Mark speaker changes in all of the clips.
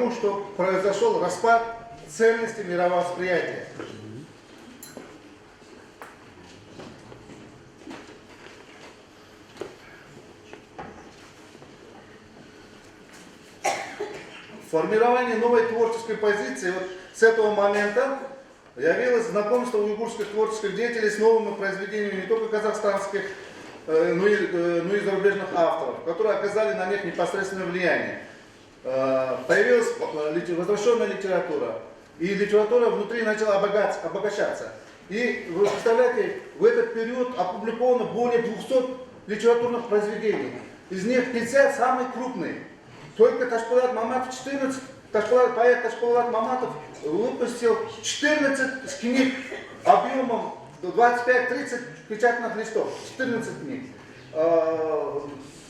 Speaker 1: тому, что произошел распад ценности мировосприятия. Формирование новой творческой позиции вот с этого момента явилось знакомство уйгурских творческих деятелей с новыми произведениями не только казахстанских, но и зарубежных авторов, которые оказали на них непосредственное влияние. Появилась возвращенная литература, и литература внутри начала обогащаться. И вы представляете, в этот период опубликовано более 200 литературных произведений. Из них 50 самые крупные. Только Ташпулат Маматов, поэт Ташпулат Маматов выпустил 14 книг объемом 25-30 печатных листов. 14 книг.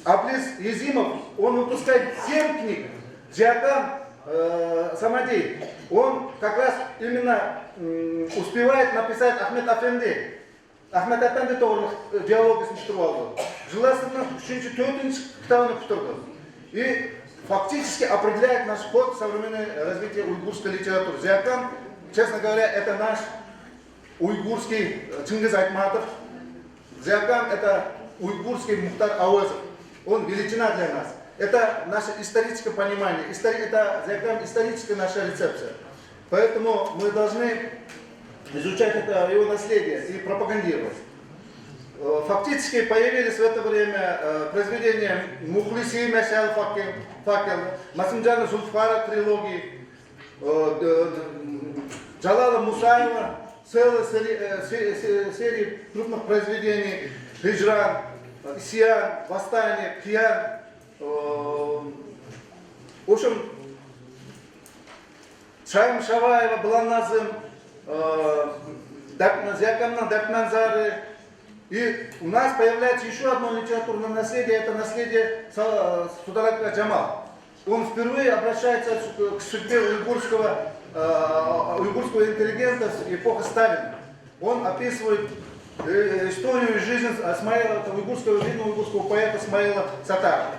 Speaker 1: Аблиз Езимов, он выпускает 7 книг. Джиакан Самадей, он как раз именно успевает написать Ахмед Афенди. Ахмед Афенди тоже диалоги с Миштурвалдом. Желательно, что 4 китабını кутурду. И фактически определяет наш ход современного развития уйгурской литературы. Джиакан, честно говоря, это наш уйгурский Чингиз Айтматов. Джиакан это уйгурский Мухтар Ауэзов. Он величина для нас. Это наше историческое понимание, это историческая наша рецепция. Поэтому мы должны изучать это, его наследие и пропагандировать. Фактически появились в это время произведения Мухлиси Мешал Факел, Масимджана Зульфара трилогии, Джалала Мусаева, целая серия крупных произведений, Хиджран, Сиан, Восстание, Киян. В общем, Чайм Шаваева, Бланназым, Зякамна, Дакманзары. И у нас появляется еще одно литературное наследие, это наследие Сударака Джамал. Он впервые обращается к судьбе уйгурского интеллигента эпохи Сталина. Он описывает историю и жизнь видного уйгурского поэта Смаила Сатара.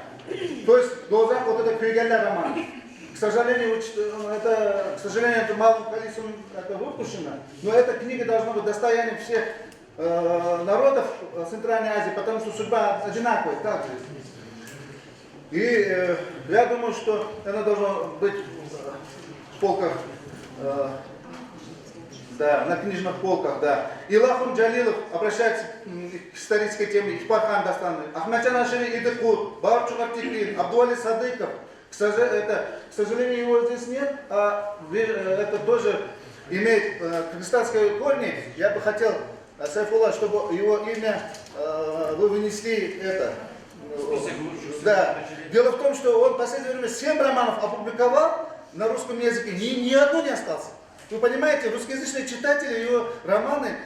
Speaker 1: То есть в глазах вот это Кригеля роман. К сожалению, это малым количеством выпущено, но эта книга должна быть достоянием всех народов Центральной Азии, потому что судьба одинаковая также. И я думаю, что она должна быть в полках, да, на книжных полках, да. Илахун Джалилов обращается к исторической теме, Ихпархан Дастаны, Ахмеджан Ашири Идыкут, Баурчугар Тикин, Абдуали Садыков. К сожалению, его здесь нет, а это тоже имеет кыргызстанские корни. Я бы хотел, Сайфулла, чтобы его имя вы вынесли это. Да. Дело в том, что он в последнее время 7 романов опубликовал на русском языке, ни одно не остался. Вы понимаете, русскоязычные читатели, его романы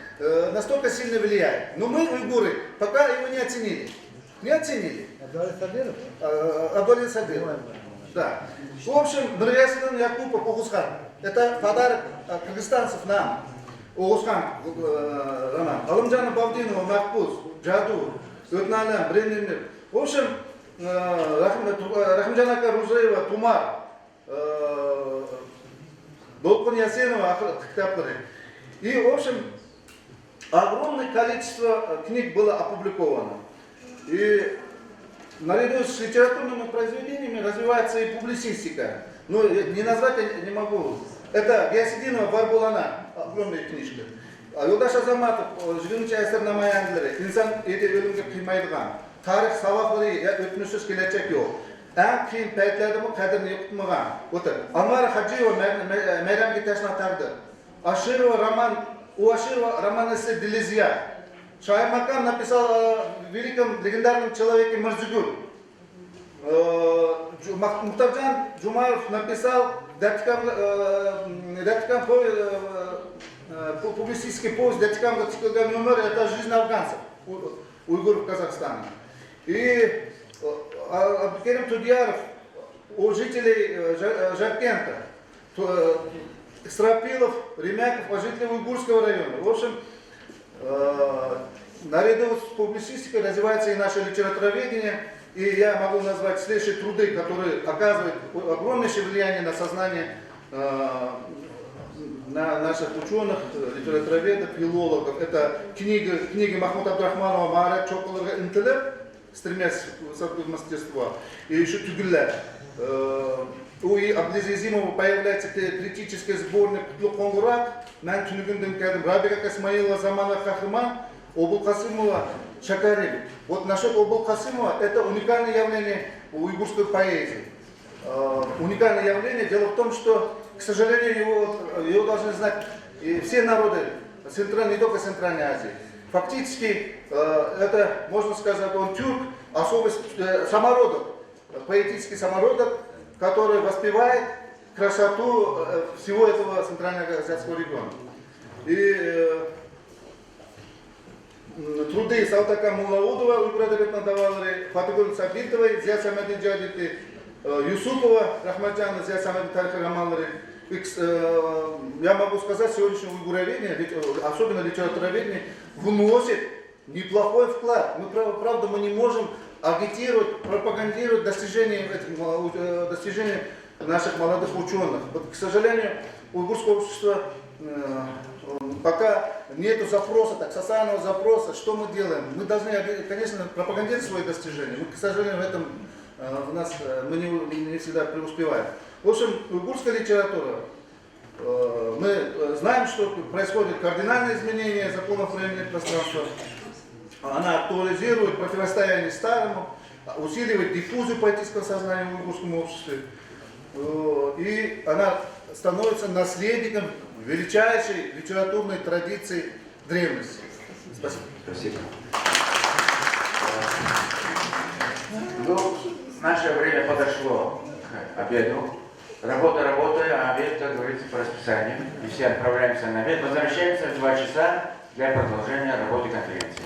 Speaker 1: настолько сильно влияют. Но мы, уйгуры, пока его не оценили. Не оценили. Абдуали Садыров. Да. В общем, Нуриясидан Якупов Огузхан. Это подарок кыргызстанцев нам. Огузхан роман. Алымджана Бавдинова Махпуз, Джаду, Өтналям, Бреннер. В общем, Рахимджанака Рузаева, Тумар, Долкун Ясенова, Ахтаплары. И, в общем, огромное количество книг было опубликовано. И наряду с литературными произведениями развивается и публицистика. Ну, не назвать я не могу. Это Гиясидинова Барбулана, огромная книжка. Юлдаш Азаматов, Жиринча Эсер Намаяндлары, Инсан Эди Өлімге Қимайдыған, Тарих Савақлары, Өтмішіс Келечек Йоқ. Әң кейін пәйтлерді қадірін еқтіміған. Алмара Хаджиева Мәрәмге Ташна Тағдыр. У Аширова роман-эссе «Делезия». Шаймакан написал о великом легендарном человеке Мырзыгүр. Мухтарджан Джумаев написал публицистический повесть «Датикам Гатикаган Юмор» — это жизнь афганцев, уйгуров Казахстана. И Абдукерим Тудьяров у жителей Жаркента, Стропилов, Ремяков, о жителей Уйгурского района. В общем, наряду с публицистикой развивается и наше литературоведение. И я могу назвать следующие труды, которые оказывают огромнейшее влияние на сознание на наших ученых, литературоведов, филологов. Это книги Махмуда Абдрахманова «Маарат Чоколага Интеллект», стремясь к высокому мастерству, и еще «Тюгелля». У Абдезизимова появляется критический сборник «Конгурак», «Мен Тюнигунден Кадым», Рабика Касмаилова, Замана Кахрман, Обул Касымова, Шакареви. Вот насчет Обул Касымова, это уникальное явление уйгурской поэзии. Уникальное явление. Дело в том, что, к сожалению, его должны знать все народы, не только Центральной Азии. Фактически, это, можно сказать, он тюрк, особый самородок, поэтический самородок, который воспевает красоту всего этого центральноазиатского региона. И труды Салтака Мулаудова, Уйгурадабетна Давалары, Фатыгуль Сабитовой, Зия Самеди Джадити, Юсупова, Рахмаджана, Зия Самеди Тарихи Рамалары. Я могу сказать, сегодняшнее уйгуроведение, особенно литературоведение, вносит неплохой вклад. Правда, мы не можем агитировать, пропагандировать достижения наших молодых ученых. Вот, к сожалению, уйгурское общество пока нет запроса, так, социального запроса, что мы делаем. Мы должны, конечно, пропагандировать свои достижения. Мы, к сожалению, в этом мы не всегда преуспеваем. В общем, уйгурская литература, мы знаем, что происходит кардинальное изменение законов времени и пространства. Она актуализирует противостояние старому, усиливает диффузию поэтического сознания в уйгурском обществе. И она становится наследником величайшей литературной традиции древности. Спасибо.
Speaker 2: Спасибо. Ну, наше время подошло к обеду. Работа, а обед, как говорится, по расписанию. И все отправляемся на обед. Возвращаемся в 2 часа для продолжения работы конференции.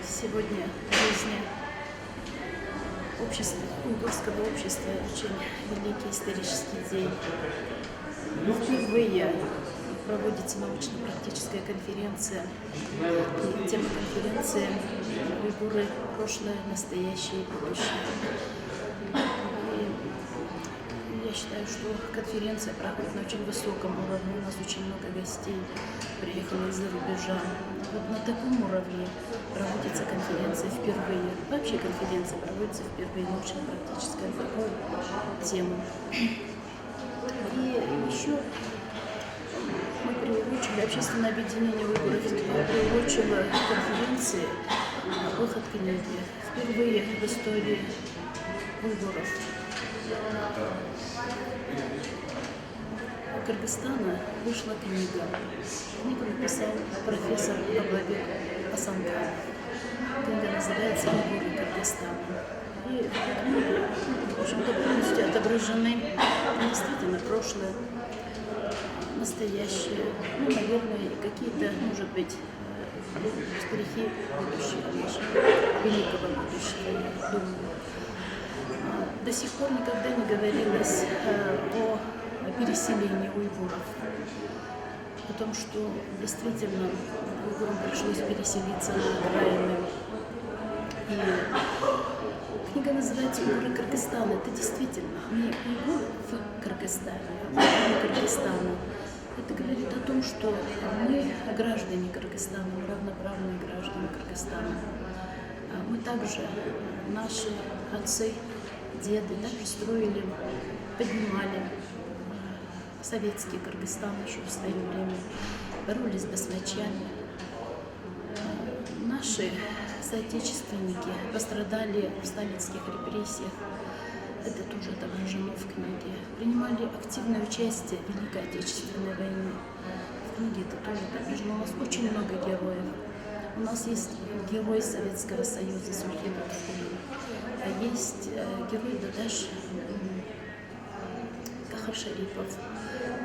Speaker 3: Сегодня в жизни уйгурского общества очень великий исторический день. Впервые проводится научно-практическая конференция. И тема конференции «Уйгуры. Прошлое, настоящее и будущее». И я считаю, что конференция проходит на очень высоком уровне. У нас очень много гостей приехало из-за рубежа. Вот на таком уровне проводится конференция впервые. Вообще конференция проводится впервые, научно-практическая на такую тему. И еще мы приурочили, общественное объединение уйгуров приурочило конференции выход книги. Впервые в истории уйгуров Кыргызстана вышла книга. Книгу написал профессор Абабек Асанкан. Книга называется «Уйгуры Кыргызстана». И в этой книге, в общем-то, полностью отображены действительно прошлое, настоящее, ну, наверное, и какие-то, может быть, успехи будущего нашего, великого будущего, я думаю. До сих пор никогда не говорилось о переселении уйгуров, о том, что действительно уйгурам пришлось переселиться на окраины. И книга называется «Уйгуры Кыргызстана». Это действительно не уйгуры в Кыргызстане, а уйгуры Кыргызстана. Это говорит о том, что мы граждане Кыргызстана, мы равноправные граждане Кыргызстана. Мы также, наши отцы, деды, также строили, поднимали советский Кыргызстан еще в свое время, боролись с басмачами. Наши соотечественники пострадали в сталинских репрессиях. Это тоже отображено в книге. Принимали активное участие в Великой Отечественной войне. В книге это тоже отображено. У нас очень много героев. У нас есть герой Советского Союза Сульхин Абдулин, а есть герой Дадаш Кахар Шарипов.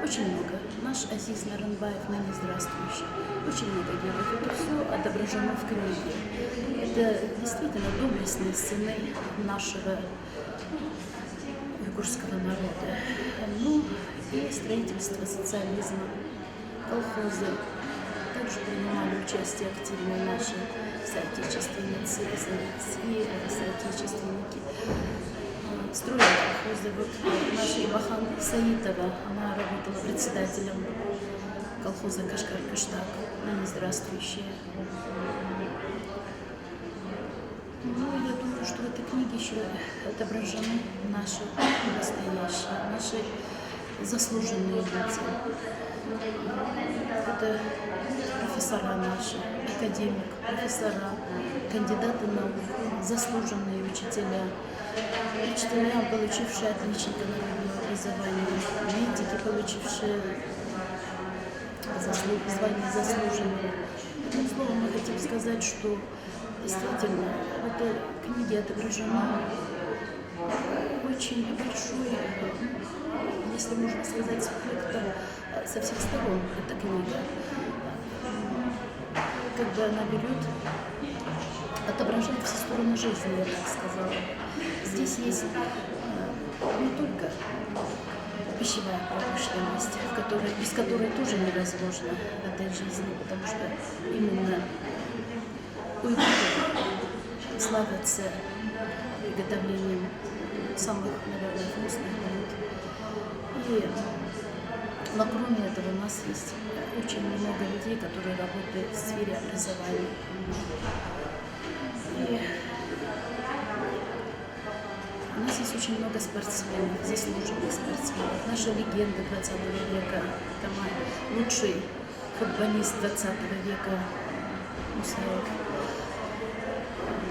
Speaker 3: Очень много. Наш Азиз Наранбаев, ныне здравствующий. Очень много героев. Это все отображено в книге. Это действительно доблестные сыны нашего уйгурского народа. Ну и строительство социализма, колхозы. также принимали участие активно наши соотечественницы и соотечественники. Строили колхозы. Вот наша Ибахан Саитова, она работала председателем колхоза Кашкар-Кыштак, ныне здравствующая. Ну, я думаю, что в этой книге еще отображены наши настоящие, наши заслуженные люди. Это профессора наши, академик, профессора, кандидаты наук, заслуженные учителя, получившие отличника народного образования, медики, получившие звание заслуженного. Одним словом, мы хотим сказать, что действительно в этой книге отображена очень большой, если можно сказать, спектр со всех сторон эта книга. Как бы она берет, отображает все стороны жизни, я так сказала. Здесь есть не только пищевая промышленность, без которой тоже невозможно в этой жизни, потому что именно уйгуры славятся приготовлением самых, наверное, вкусных блюд. Но кроме этого у нас есть очень много людей, которые работают в сфере образования. И у нас есть очень много спортсменов, заслуженных спортсменов. Наша легенда 20 века, лучший футболист 20 века Мусаев.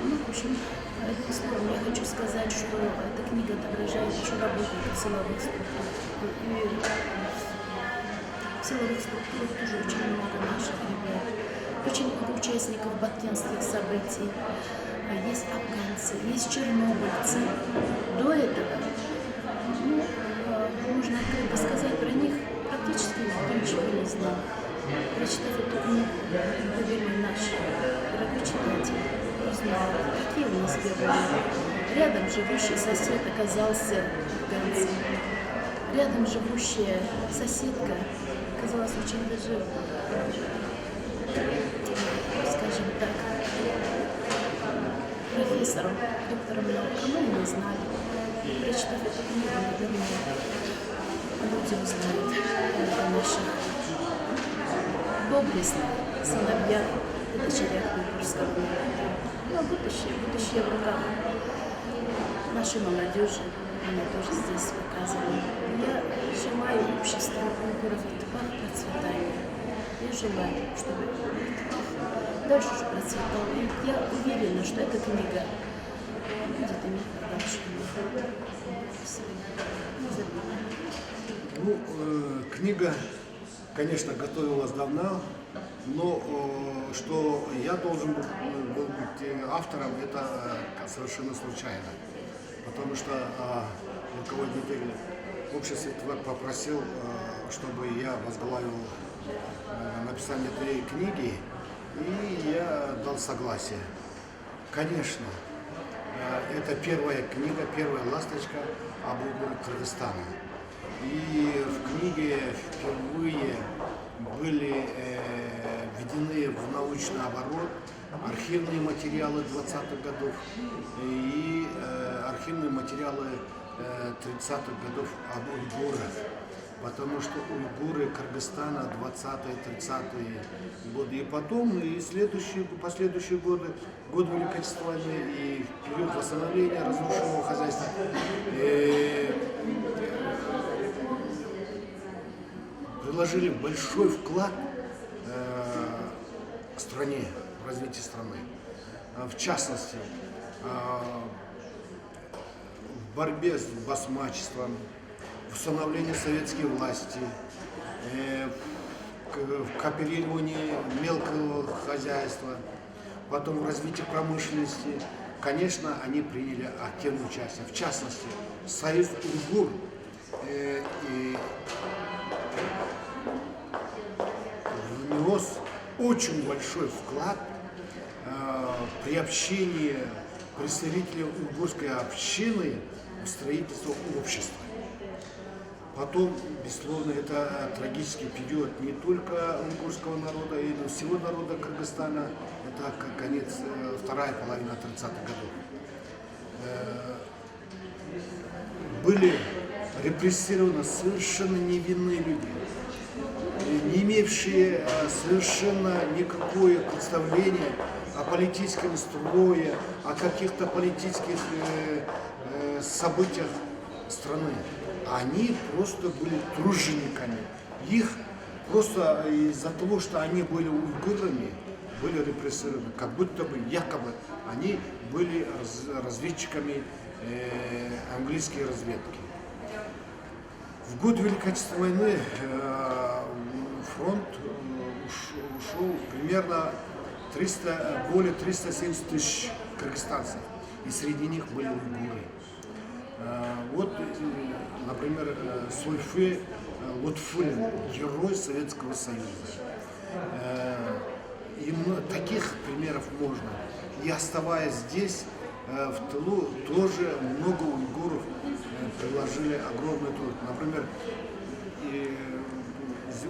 Speaker 3: Ну, в общем, одним словом, я хочу сказать, что эта книга отображает еще работников силовых структур. И в силовых структурах тоже очень много наших ребят, очень много участников баткенских событий. Есть афганцы, есть чернобыльцы. До этого, можно открыто сказать про них, практически никто ничего не знал. Прочитав эту книгу, поверьте, наш дорогой читатель узнал, какие у нас герои. Рядом живущий сосед оказался афганцем. Рядом живущая соседка оказалась очень даже, скажем так, профессором, доктором наук. Мы не знали. Прочитав эту книгу, наверное, люди узнают о наших доблестных сыновьях и дочерях Уйгурского народа. Ну, будущее в руках нашей молодежи, они тоже здесь показаны. Я желаю обществу уйгуров Итпах процветания. Я желаю, чтобы Итпах дальше же процветал. И я уверена, что эта книга будет иметь дальше.
Speaker 4: Ну, книга, конечно, готовилась давно, но что я должен был быть автором, это совершенно случайно. Потому что руководитель общества попросил, чтобы я возглавил написание этой книги, и я дал согласие. Конечно, это первая книга, первая ласточка об уйгурах Кыргызстана. И в книге впервые были введены в научный оборот архивные материалы 20-х годов и архивные материалы 30-х годов об уйгурах. Потому что уйгуры Кыргызстана 20-е, 30-е годы и потом, и последующие годы, год Великой Отечественной и период восстановления разрушенного хозяйства, приложили большой вклад стране, в развитие страны. В частности, в борьбе с басмачеством, в установлении советской власти, в кооперировании мелкого хозяйства, потом в развитии промышленности. Конечно, они приняли активное участие. В частности, Союз Уйгур внес очень большой вклад при общении представителей уйгурской общины в строительство общества. Потом, безусловно, это трагический период не только уйгурского народа, но всего народа Кыргызстана. Это конец, вторая половина 30-х годов. Были репрессированы совершенно невинные люди, не имевшие совершенно никакое представление о политическом строе, о каких-то политических событиях страны. Они просто были тружениками. Их просто из-за того, что они были уйгурами, были репрессированы, как будто бы якобы они были разведчиками английской разведки. В год Великой Отечественной войны фронт ушел примерно более 370 тысяч кыргызстанцев, и среди них были уйгуры. Вот, например, Сульфе Лутфулин, герой Советского Союза. И таких примеров можно. И оставаясь здесь, в тылу, тоже много уйгуров приложили огромный труд. Например,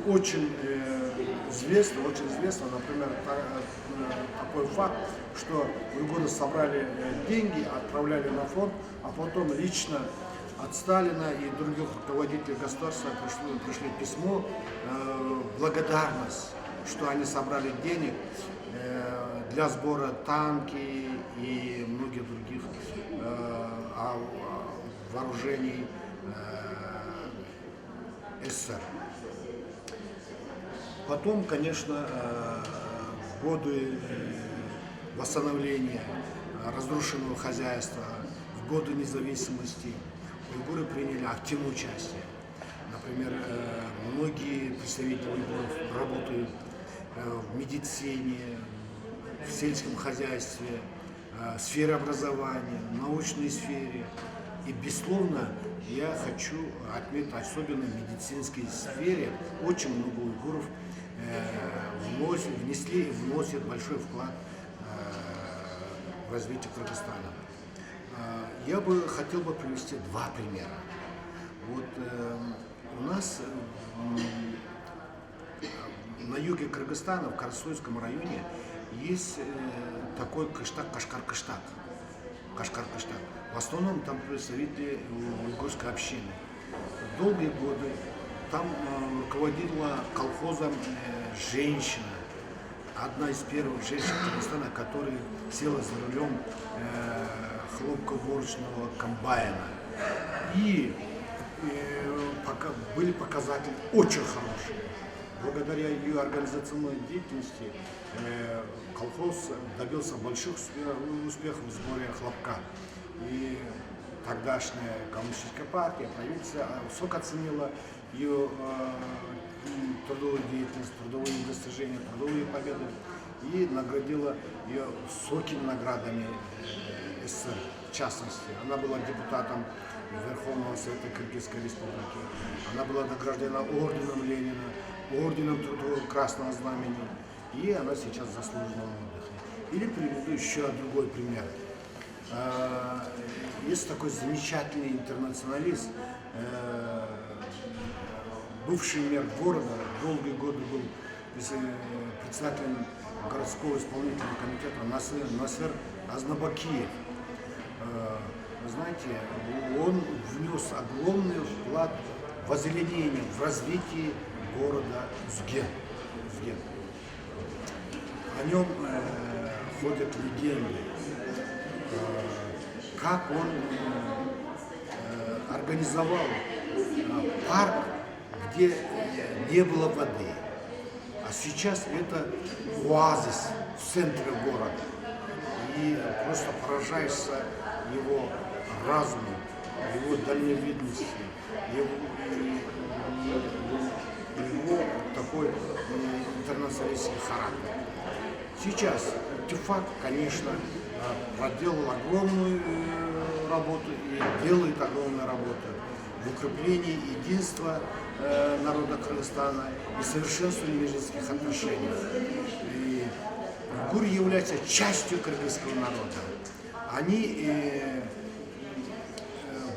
Speaker 4: очень известно, например, такой факт, что уйгуры собрали деньги, отправляли на фронт, а потом лично от Сталина и других руководителей государства пришли письмо, благодарность, что они собрали денег для сбора танки и многих других вооружений СССР. Потом, конечно, в годы восстановления разрушенного хозяйства, в годы независимости уйгуры приняли активное участие. Например, многие представители уйгуров работают в медицине, в сельском хозяйстве, в сфере образования, в научной сфере. И, безусловно, я хочу отметить, особенно в медицинской сфере, очень много уйгуров внесли и вносят большой вклад в развитие Кыргызстана. Я бы хотел привести два примера. Вот у нас на юге Кыргызстана, в Карасойском районе, есть такой кыштак Кашкар-Кыштак. В основном там представители уйгурской общины. Долгие годы там руководила колхозом женщина, одна из первых женщин Кыргызстана, которая села за рулем хлопководочного комбайна. И были показатели очень хорошие. Благодаря ее организационной деятельности колхоз добился больших успехов в сборе хлопка. И тогдашняя коммунистическая партия, правительство высоко оценила ее трудовую деятельность, трудовые достижения, трудовые победы и наградила ее высокими наградами СССР. В частности, она была депутатом Верховного Совета Кыргызской Республики, она была награждена орденом Ленина, орденом Трудового Красного Знамени, и она сейчас заслуженно отдыхает. Или приведу еще другой пример. Есть такой замечательный интернационалист, бывший мэр города, долгие годы был председателем городского исполнительного комитета Насер Азнабакиев. Вы знаете, он внес огромный вклад в озеленение, в развитие города Узген. О нем ходят легенды, как он организовал парк, где не было воды. А сейчас это оазис в центре города. И просто поражаешься его разумом, его дальновидностью, его такой интернационалистский характер. Сейчас ТИФАК, конечно, проделал огромную работу и делает огромную работу в укреплении единства народа Кыргызстана и совершенствовании межличных отношений. И уйгуры являются частью кыргызского народа. Они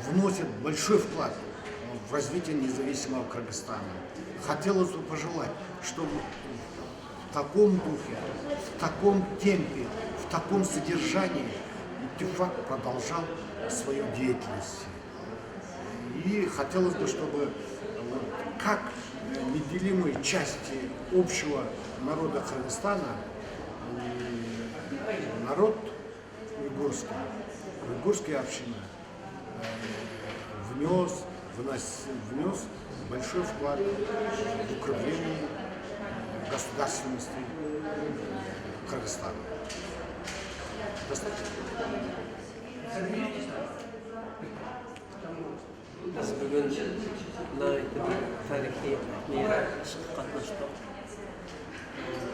Speaker 4: вносят большой вклад в развитии независимого Кыргызстана. Хотелось бы пожелать, чтобы в таком духе, в таком темпе, в таком содержании Иттифак продолжал свою деятельность. И хотелось бы, чтобы как неделимые части общего народа Кыргызстана, народ уйгурский, уйгурская община внес большой вклад в укрепление государственности Кыргызстана.
Speaker 5: Biz bugün tarihi mirasga qatnashdik.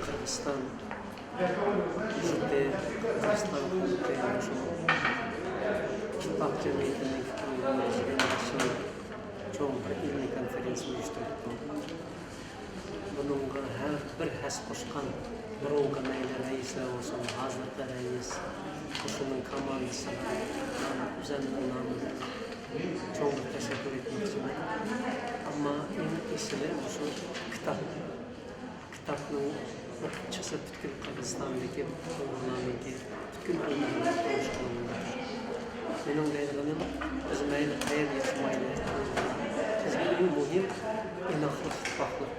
Speaker 5: Qirg'iziston ittifoq jamiyatining cho'ng bir ilmiy konferensiya uyushtirdik. Bunga har bir has qo'shgan birovga mayli raislar bo'lsin, hozirgi rais, qo'shinning komandasi, o'zimning nomidan çok teşekkür etmişim. Ama en iyisi şu kitabın okuyucusu bütün Kırgızistan'daki oğullarındaki bütün oğullarına konuşmalıdır. Benim deydiğim özmeyle hayal yaşamayla bizim en mühim inaklık, ittifaklık.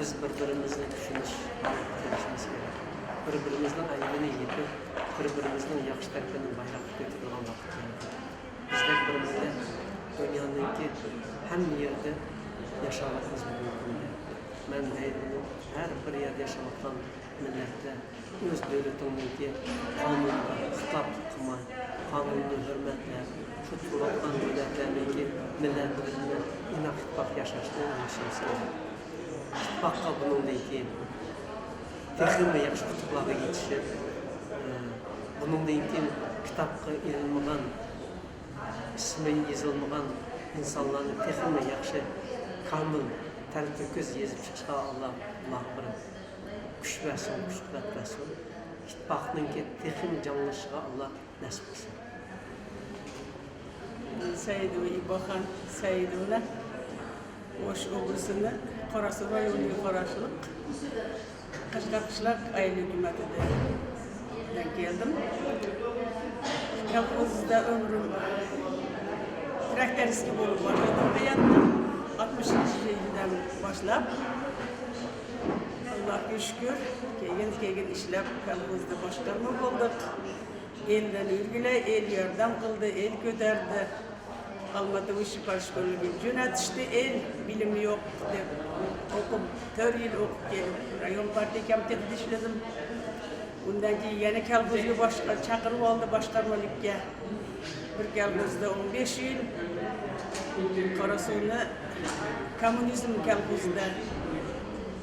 Speaker 5: Biz birbirimizle düşünüş, çalışması gerek. Birbirimizden ayrını yetip, birbirimizden yaxşı tərəfinin bayraq götürülen vakit gerek. Bizler birlikte dünyadaki hem yerde yaşamakımız mümkün. Ben deydim, her bir yerde yaşamaktan millette öz devletindeki kanunla hitap kılma, kanunlu hürmetle, şu turaktan devletlerindeki milletlerine inak hitap yaşaştığını yaşarsın. Hitbakka bunundaki tekrar ve yakşı tutuklara geçişip, bunundaki kitapka ilminden ismi yazılmagan insanlarni texmi yaxshi kamil tartibsiz yezib chiqishga Allah bir kuch bersin, kuch-qudrat bersin. Ittifoqninki texmi jonlashiga Allah nasib qilsin.
Speaker 6: Saidova İboxan Saidovna O'sh obrisini Qorasuv rayoniga qarashliq Qashqarqishloq ayol hukumatidan keldim. Kolxozda ömrüm traktoristki bo'lib başladım bu yerda 60-yildan boshlab Allohga shukr, keyin ishlab kolxozda boshqarma bo'ldik. Eldan yurgilay, el yordam qildi, el ko'tardi. Almaty Municipal shkolasiga jo'natishdi, el bilimi yo'q deb o'qib, 4 yil o'qib kelib, rayon partiya komitetida ishladim. Undan keyin yana kolxozga chaqirib oldi boshqarmalikka. Bir kolxozda 15 yil, Qorasuvni kommunizm kolxozida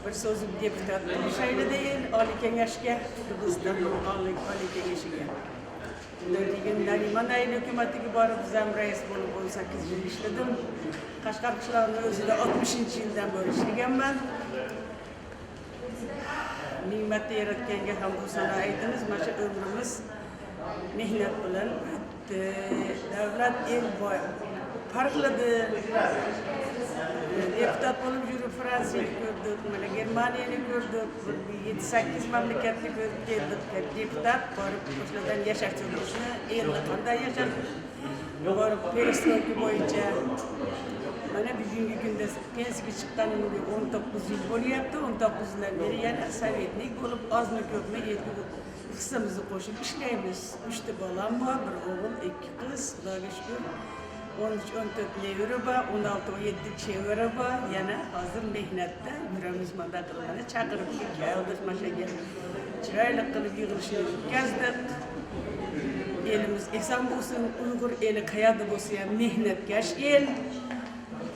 Speaker 6: bir so'zim deputat bo'lishaydi yil Oliy Kengashga, Qirg'iziston Oliy Kengashiga. Undan keyin Nariman ayol hukumatiga borib, zam rais bo'lib 18 yil ishladim. Qashqar qishlog'ining o'zida 60-yildan beri ishlaganman. Ne'matni yaratganga hamd sanoa aytamiz. Mana shu ömrimiz mehnat bilan o'tdi. Davlat el farqladi. Deputat bo'lib yurib Fransiyani ko'rdik, mana Germaniyani ko'rdik, 7-8 mamlakatni ko'rib keldik. Deputat borib o'shalardan yashash turmushni, elni qanday yashab, borib perestroyka bo'yicha mana bugungi kunda pensiyaga chiqqanimga 19 yil bo'lyapti. 19 yildan beri yana sovetnik bo'lib, ozmi ko'pmi hissamizni qo'shib ishlaymiz. 3 ta bolam bor, bir o'g'il, 2 qiz, Xudoga shukr. 13-14 nevara bor, 16-17 chevara bor. Yana hozir mehnatda yuramiz, mana qilib chaqirib keldik, mashaga chiroyli qilib yig'ilishni o'tkazdik. Elimiz eson bo'lsin, Uyg'ur eli qayerda bo'lsa ham mehnatkash el.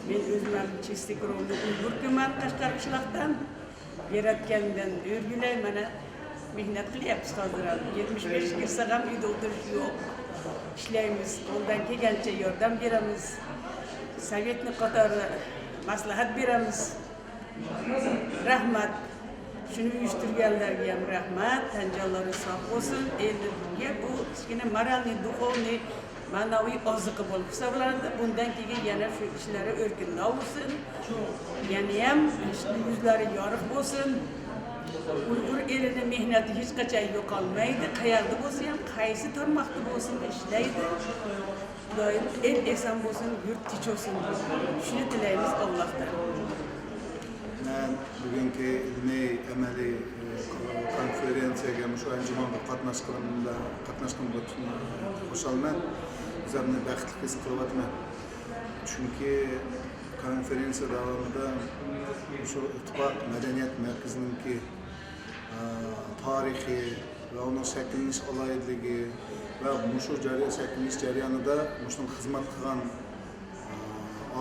Speaker 6: Men o'zim Chestikrovni Uyg'urman, Qashqar qishloqdan. Yaratgandan o'rgilay, mana mehnat qilyapmiz hozir. 75 kirsa ham uyda o'tirish yo'q. İşlerimiz, qo'ldan kelgancha yordam beramiz. Sovetni qatori maslahat beramiz. Rahmat. Shuni uyushtirganlarga ham rahmat. Tan jonlari sog' bo'lsin. Elga bu kichkina moralniy, duxovniy manaviy oziqi bo'lib hisoblanadi. Bundan keyin yana shu ishlari o'rganib olsin. Yana ham yuzlari yorug' bo'lsin. Uyg'ur elini mehnati hech qachon yo'qolmaydi. Qayerda bo'lsa ham, qaysi tarmoqda bo'lsin ishlaydi. Doim el eson bo'lsin, yurt tinch bo'lsin. Shuni tilaymiz Allohdan.
Speaker 1: Men bugungi ilmiy amaliy konferensiyaga shu anjumanda qatnashgan bo'lib xushalman. O'zimni baxtli his qilyapman. Chunki konferensiya davomida shu ittifoq madaniyat markazininki tarixiy va uning shakllanish olayidligi va shu shakllanish jarayonida shunga xizmat qilgan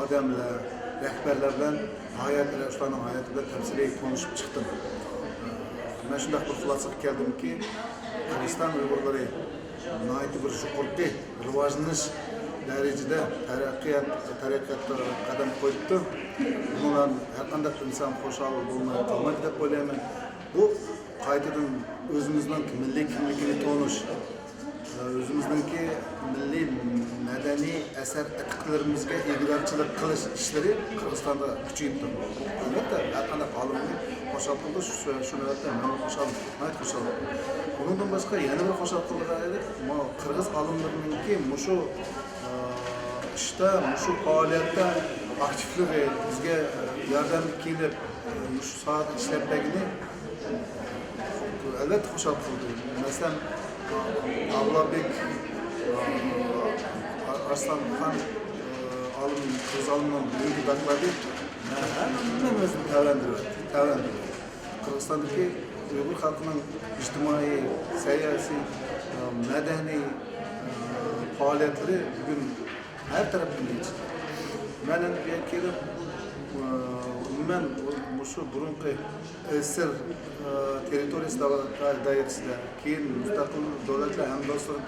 Speaker 1: odamlar, rahbarlar bilan ularning hayoti bilan tafsiliy tanishib chiqdim. Men shunday bir xulosaga keldimki, Qirg'iziston Uyg'urlari nihoyatda bir yuqori rivojlanish darajada taraqqiyotga qadam qo'yibdi. Bundan har qanday inson xushal bo'lmay qolmaydi deb o'ylayman. Bu qaytadan o'zimizning milliy kimligini tonish, o'zimizningki milliy madaniy asar atiqlarimizga egiluvchilik qilish ishlari Qirg'izistonda kuchayibdi. Albatta, har qanday olimni xushal qilish shuni aytdim, men xushal. Bundan boshqa yana bir xushal qilgan Qirg'iz olimlariningki shu ishda, shu faoliyatda aktivligi bizga yordam kelib, shu soat ishlabdagini albatta xushal qildi. Masalan, Avlobek Arslanxon olim, Qirg'iz olimning bugungi dokladi hammamizni tavlandirdi. Qirg'izistondagi Uyg'ur xalqining ijtimoiy, siyosiy, madaniy faoliyatlari bugun her tarafdan geçti. Benim bir kere şu burunqi SSR territoriyasi doirasida, keyin mustaqil davlatlar hamdo'stlik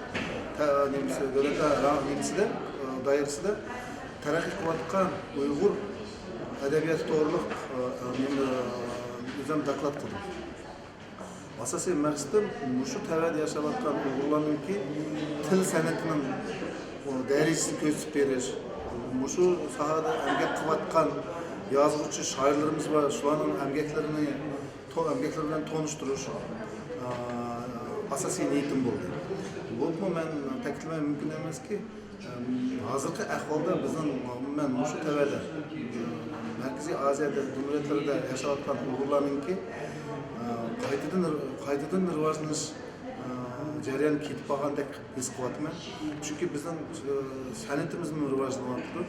Speaker 1: davlatlar doirasida taraqqiy qilayotgan Uyg'ur adabiyoti to'g'riliq o'zim doklad qildim. Asosiy maqsadim shu tavada yashayotgan Uyg'urlarningki til san'atining darajasini ko'rsatib berish, shu sohada emgak qilayotgan yozuvchi shoirlarimiz va shularning emgaklarini bilan tanishtirish asosiy niyatim bo'ldi. Bu men ta'kidlamam mumkin emaski, hozirgi ahvolda bizning umuman shu tavada Markaziy Osiyo davlatlarida yashayotgan Uyg'urlarningki qaytadan rivojlanish jarayoni ketib qolgandek his qilyapman. Chunki bizning san'atimiz rivojlanyapti,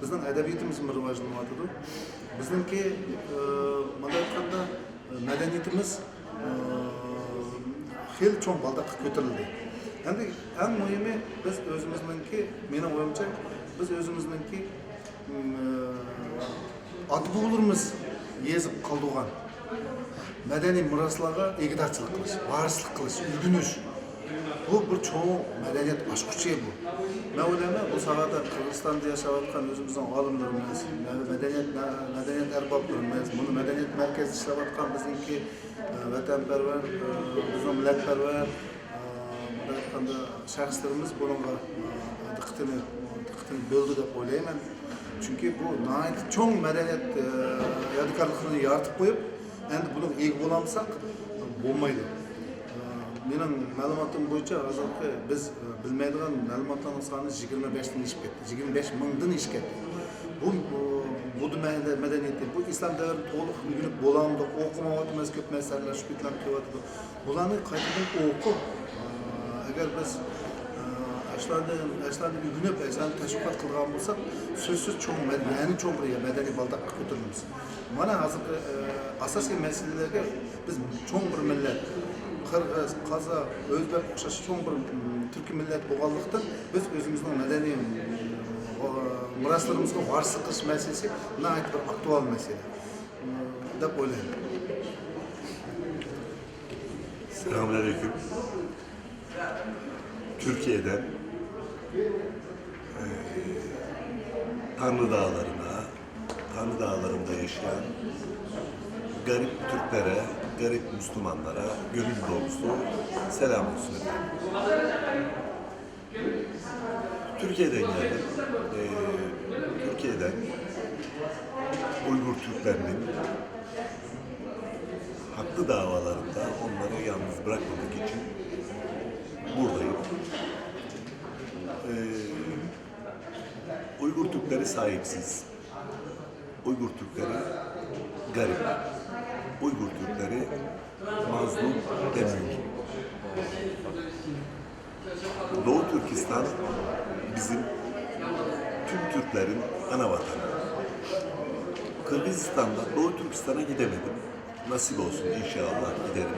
Speaker 1: bizning adabiyotimiz rivojlanyapti. Bizningki bunday aytganda madaniyatimiz xil cho'ng baldaqqa ko'tarildi. Endi eng muhimi biz o'zimizningki, mening o'yimcha, biz o'zimizningki ota-bobolarimiz yezib qoldirgan madaniy miroslarga egidorchilik qilish, varislik qilish, o'rganish. Bu bir çoğu medeniyet aşkıçı bu. Ben öyleyim, bu sahada Kırgızistan'da yaşayotgan özümüzün alimlerimiz, medeniyet erbaplarımız, bunu medeniyet merkezi işleyotgan bizimki vatanperver, bizim milletperver, şahslarımız bununla dikkatini böldü dep öyleyim. Çünkü bu çoğu medeniyet yadikarlıkını yaratıp koyup, endi bunu iyi bulamsak olmaydı. Mening ma'lumotim bo'yicha hozirgi biz bilmaydigan ma'lumotlarning soni 25dan oshib ketdi. 25 mingdan oshib ketdi. Bu madaniyatda, bu islom davrini to'liq o'rganib bo'landi, o'qimayotimiz ko'p masalalar shu bilan qilyapti. Bularni qaytadan o'qib, agar biz ashlarni o'rganib, ashlarni tashviqot qilgan bo'lsak, so'zsiz cho'ng bir madaniy baldaqqa ko'taramiz. Mana hozirgi asosiy masalalarga biz cho'ng bir millat Qırgız, Qazaq, Özbek o'xshash cho'ng bir turkiy millat bo'lganlikdan biz o'zimizning madaniy miroslarimizga varislik qilish masalasi nihoyat bir aktual masala deb o'ylayman.
Speaker 7: Selamünaleyküm. Türkiye'den Tanrı Dağları'nda yaşayan garip Türklere, garip Müslümanlara gönül dolusu selam olsun efendim. Türkiye'den geldim. Türkiye'den Uygur Türklerinin haklı davalarında onları yalnız bırakmamak için buradayım. Uygur Türkleri sahipsiz. Uygur Türkleri garip. Uygur Türkleri mazlum demiyor. Doğu Türkistan bizim tüm Türklerin ana vatanı. Kırgızistan'da Doğu Türkistan'a gidemedim. Nasip olsun inşallah giderim.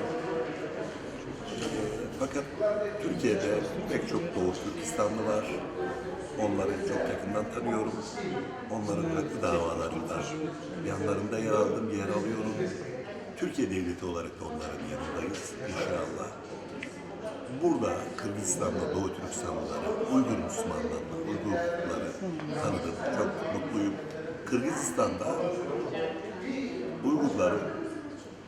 Speaker 7: Fakat Türkiye'de pek çok Doğu Türkistanlı var. Onları çok yakından tanıyorum. Onların haklı davalarında yanlarında yer aldım, yer alıyorum. Türkiye Devleti olarak da onların yanındayız inşallah. Burada Kırgızistan'da Doğu Türkistanlıları, Uygur Müslümanlarını, Uygurları tanıdım. Çok mutluyum. Kırgızistan'da Uygurların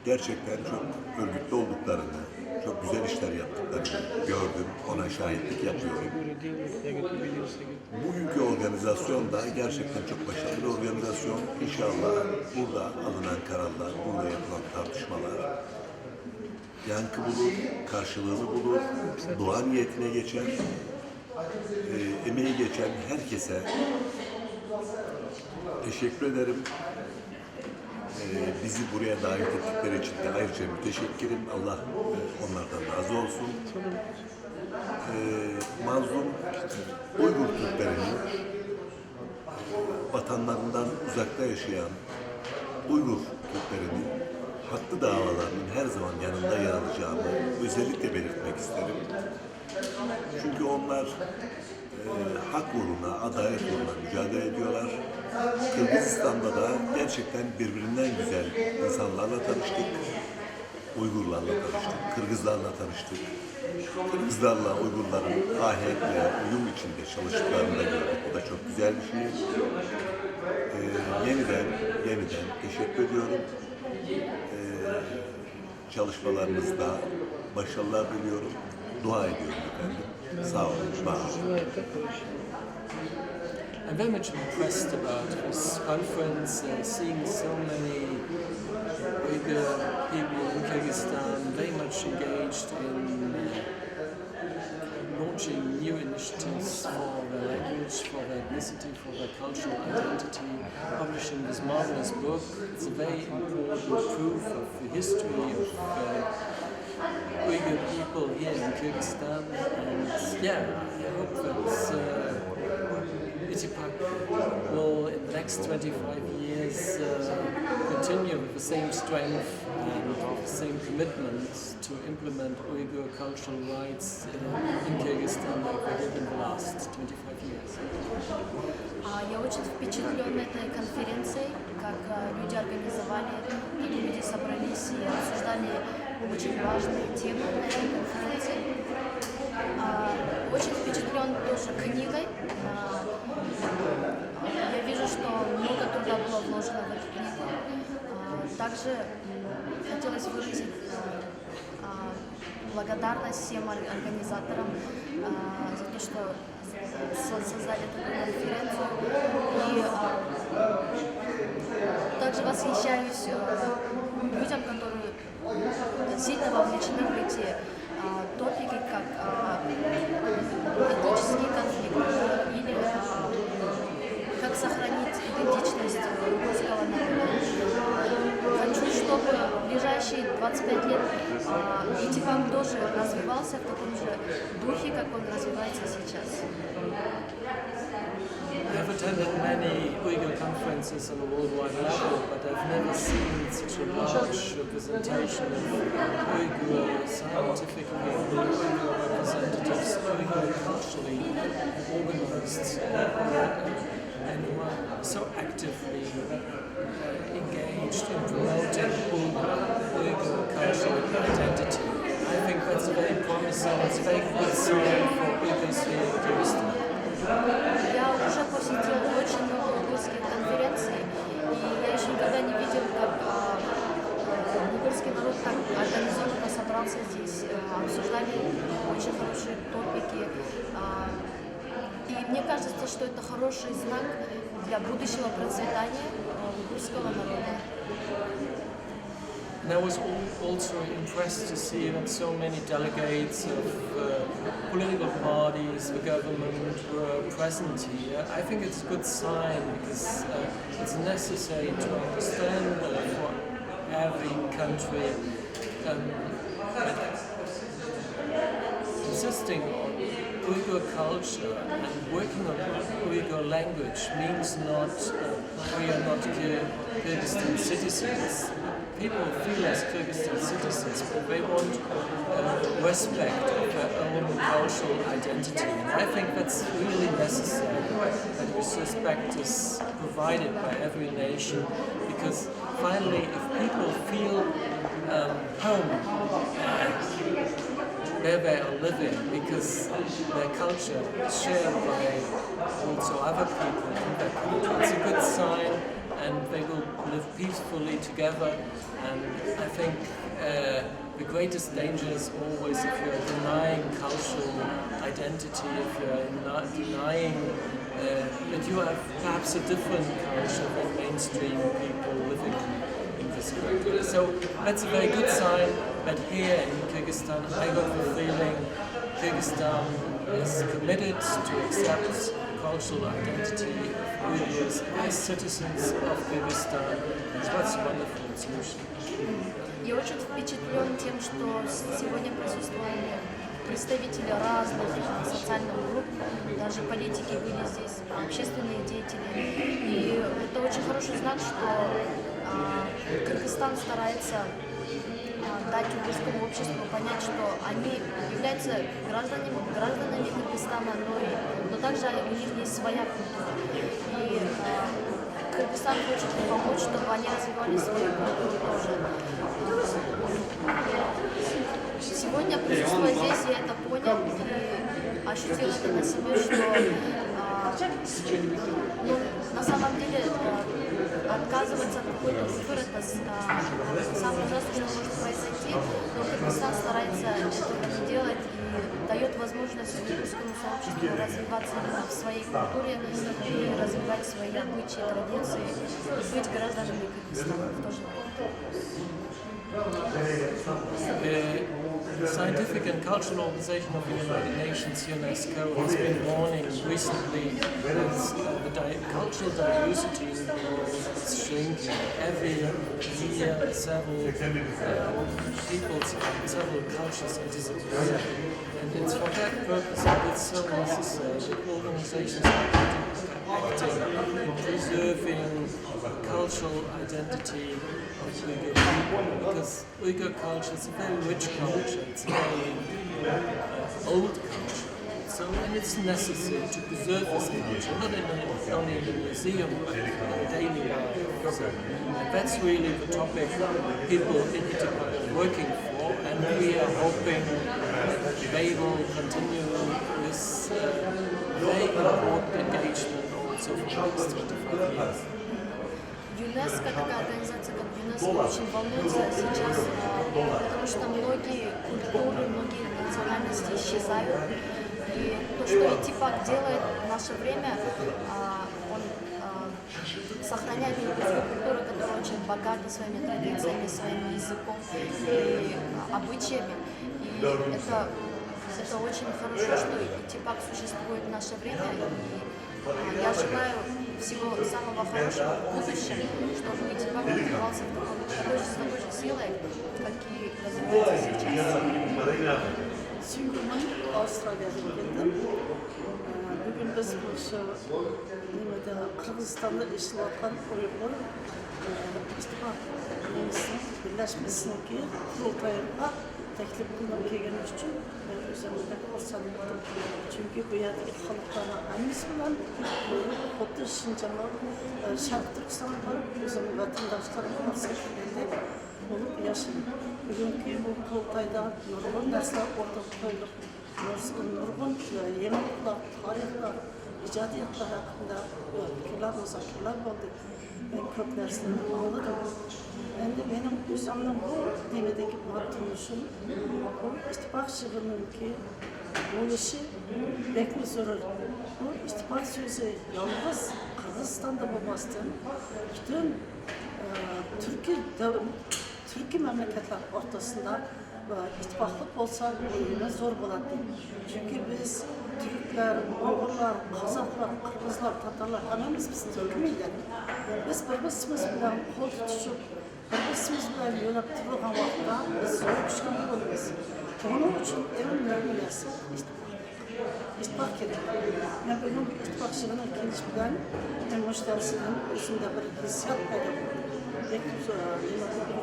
Speaker 7: gerçekten çok örgütlü olduklarını, çok güzel işler yaptıklarını gördüm. Ona şahitlik yapıyorum. Bugünkü organizasyon da gerçekten çok başarılı bir organizasyon. İnşallah burada alınan kararlar, burada yapılan tartışmalar yankı bulur, karşılığını bulur, dua niyetine geçer, emeği geçen herkese teşekkür ederim. Bizi buraya davet ettikleri için de ayrıca müteşekkirim. Allah onlardan razı olsun. Mazlum Uygur Türklerinin vatanlarından uzakta yaşayan Uygur Türklerinin haklı davalarının her zaman yanında yer alacağımı özellikle belirtmek isterim. Çünkü onlar hak uğruna, adalet uğruna mücadele ediyorlar. Kırgızistan'da da gerçekten birbirinden güzel insanlarla tanıştık. Uygurlarla tanıştık, Kırgızlarla tanıştık. Kırgızlarla Uygurların ahenkle, uyum içinde çalıştıklarını da gördük. Bu da çok güzel bir şey. Yeniden teşekkür ediyorum. Çalışmalarınızda başarılar diliyorum. Dua ediyorum efendim. Sağ olun, var olun.
Speaker 5: I'm very much impressed about this conference, seeing so many Uyghur people in Kyrgyzstan very much engaged in launching new initiatives for their language, for their ethnicity, for their cultural identity, publishing this marvelous book. It's a very important proof of the history of Uyghur people here in Kyrgyzstan, and yeah, I hope that Itipak will, in the next 25 years, continue with the same strength and the same commitment to implement Uyghur cultural rights in Kyrgyzstan like they did in the last 25 years.
Speaker 3: Я очень впечатлена этой конференцией, как люди организовали, как люди собрались и обсуждали очень важные темы на этой конференции. Очень впечатлен тоже книгой. Я вижу, что много труда было вложено в эту книгу. Также хотелось выразить благодарность всем организаторам за то, что создали такую конференцию. И также восхищаюсь людям, которые сильно вовлечены в эти топики, как этнический конфликт или как сохранить идентичность русского народа. Хочу, чтобы в ближайшие 25 лет Итипак тоже развивался в таком же духе, как он развивается сейчас.
Speaker 5: I've attended many Uyghur conferences on a worldwide level, but I've never seen such a large representation of Uyghur scientifically, Uyghur representatives, Uyghur culturally organized, and who are so actively engaged in promoting Uyghur cultural identity. I think that's a very promising, it's a very good sign for Uyghurs here in Kyrgyzstan.
Speaker 3: Я уже посетила очень много уйгурских конференций, и я еще никогда не видела, как уйгурский народ так организованно собрался здесь, обсуждали очень хорошие топики. И мне кажется, что это хороший знак для будущего процветания уйгурского народа.
Speaker 8: And I was also impressed to see that so many delegates of political parties, the government were present here. I think it's a good sign because it's necessary to understand for every country that insisting on Uyghur culture and working on Uyghur language means not we are not Kyrgyzstan citizens. People feel as Kyrgyzstan citizens, but they want respect of their own cultural identity. And I think that's really necessary, that this respect is provided by every nation, because finally, if people feel home where they are living, because their culture is shared by also other people in their country, it's a good sign, and they will live peacefully together. And I think the greatest danger is always if you're denying cultural identity, if you're denying that you have perhaps a different culture than mainstream people living in this country. So that's a very good sign that here in Kyrgyzstan, I got the feeling Kyrgyzstan is committed to accept the cultural identity of Uyghurs as citizens of Kyrgyzstan. So that's a wonderful solution.
Speaker 3: Я очень впечатлен тем, что сегодня присутствовали представители разных социальных групп, даже политики были здесь, общественные деятели. И это очень хороший знак, что Кыргызстан старается дать уйгурскому обществу понять, что они являются гражданами Кыргызстана, но также у них есть своя культура. И Кыргызстан хочет помочь, чтобы они развивали свою культуру тоже. Сегодня, присутствуя здесь, я это понял и ощутил это на себе, что на самом деле отказываться от какой-то культуры — это самое ужасное, что может произойти, но Кыргызстан старается этого не делать и дает возможность уйгурскому сообществу развиваться именно в своей культуре и развивать свои обычаи, традиции и быть гражданами Кыргызстана в то же время.
Speaker 8: The Scientific and Cultural Organization of the United Nations, UNESCO, has been warning recently that the cultural diversity in the world is shrinking. Every year, several peoples and several cultures are disappearing. And it's for that purpose that it's so necessary that organizations are acting in preserving the cultural identity of Uyghur people, because Uyghur culture is a very rich culture, it's a very old culture, and it's necessary to preserve this culture, not only in the museum, but in daily life. And that's really the topic people in Itibar are working for, and we are hoping that they will continue this very important engagement also for the next 25 years.
Speaker 3: ЮНЕСКО, такая организация, как ЮНЕСКо, очень волнуется сейчас, потому что многие культуры, многие национальности исчезают. И то, что Итипак делает в наше время, он сохраняет уйгурскую культуру, которая очень богата своими традициями, своим языком и обычаями. И это очень хорошо, что Итипак существует в наше время. И я желаю всего самого хорошего в будущем, чтобы Итипак развивался с такой же силой, как и развивается сейчас.
Speaker 9: Süngürman Avustralya'dan geldim. Bugün biz şu Kırgızistan'da işlatan Uygur İttifak birleşmesindeki kurultayına teklif kılınıp gelgeni için ben üzerindeki olsanladım. Çünkü bu yerdeki halklara hamiz bilen Kudü Şincan'a, Şarkı Türkistan'a varıp bizim vatandaşlarımın seçildiğinde olup yaşayın. Bugünkü bu kurultayda nurgun dersler ortaya koyduk. Nurgun yenilikler, tarihler, icadiyatlar hakkında fikirler, müzakereler oldu. Ben çok derslerini anladım. Endi benim özümün bu demedeki batırmışım, bu ittifak şığınınki oluşu bekli zorur. Bu ittifak sözü yalnız Kırgızistan'da bulmasın, bütün Türkiye memleketler ortasında ittifaklık olsa yine zor buladı. Çünkü biz Türkler, Uygurlar, Kazaklar, Kırgızlar, Tatarlar hamımız biz Türk millet. Biz birbirimiz bilen kol tutuşup, birbirimiz bilen yönep durgan vaqtda biz zor güçlü oluruz. Onun için en önemli narsa ittifak gerek. Ben bugün ittifak şığının ikinci bilen hem hoşlansının özünde bir hissiyat payda buldum. Pek